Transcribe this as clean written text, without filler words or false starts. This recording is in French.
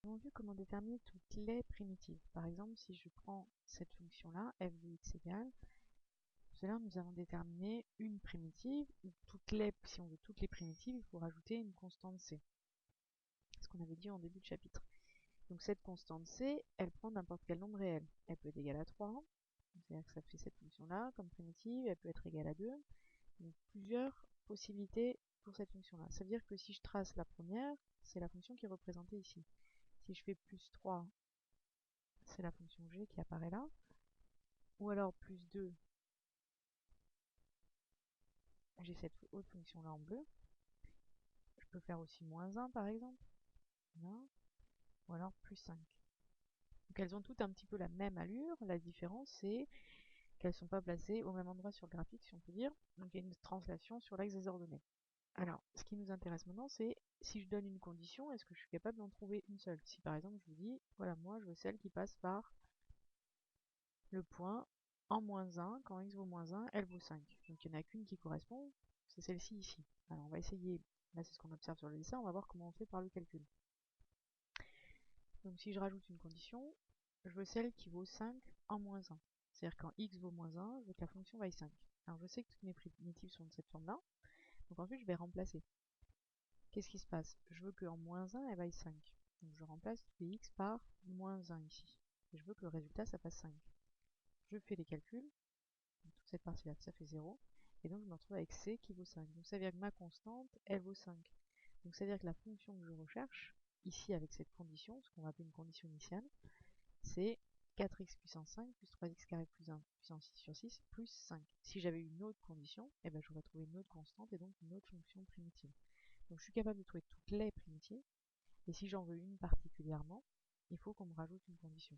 Nous avons vu comment déterminer toutes les primitives. Par exemple, si je prends cette fonction-là, f de x égale, pour cela nous avons déterminé une primitive, ou si on veut toutes les primitives, il faut rajouter une constante c. Ce qu'on avait dit en début de chapitre. Donc cette constante c, elle prend n'importe quel nombre réel. Elle peut être égale à 3, c'est-à-dire que ça fait cette fonction-là comme primitive, elle peut être égale à 2. Donc plusieurs possibilités pour cette fonction-là. Ça veut dire que si je trace la première, c'est la fonction qui est représentée ici. Si je fais plus 3, c'est la fonction g qui apparaît là. Ou alors plus 2, j'ai cette autre fonction-là en bleu. Je peux faire aussi moins 1 par exemple. Là. Ou alors plus 5. Donc elles ont toutes un petit peu la même allure. La différence, c'est qu'elles ne sont pas placées au même endroit sur le graphique, si on peut dire. Donc il y a une translation sur l'axe des ordonnées. Alors, ce qui nous intéresse maintenant, c'est si je donne une condition, est-ce que je suis capable d'en trouver une seule? Si par exemple je vous dis, voilà, moi je veux celle qui passe par le point en moins 1, quand x vaut moins 1, elle vaut 5. Donc il n'y en a qu'une qui correspond, c'est celle-ci ici. Alors on va essayer, là c'est ce qu'on observe sur le dessin, on va voir comment on fait par le calcul. Donc si je rajoute une condition, je veux celle qui vaut 5 en moins 1. C'est-à-dire quand x vaut moins 1, je veux que la fonction vaille 5. Alors je sais que toutes mes primitives sont de cette forme-là, donc ensuite je vais remplacer. Qu'est-ce qui se passe? Je veux qu'en moins 1, elle vaille 5. Donc je remplace x par moins 1 ici. Et je veux que le résultat, ça fasse 5. Je fais les calculs. Donc toute cette partie-là, ça fait 0. Et donc je me retrouve avec c qui vaut 5. Donc ça veut dire que ma constante, elle vaut 5. Donc ça veut dire que la fonction que je recherche, ici avec cette condition, ce qu'on va appeler une condition initiale, c'est 4x puissance 5 plus 3x carré plus 1 puissance 6 sur 6 plus 5. Si j'avais une autre condition, eh ben, j'aurais trouvé une autre constante et donc une autre fonction primitive. Donc je suis capable de trouver toutes les primitives, et si j'en veux une particulièrement, il faut qu'on me rajoute une condition.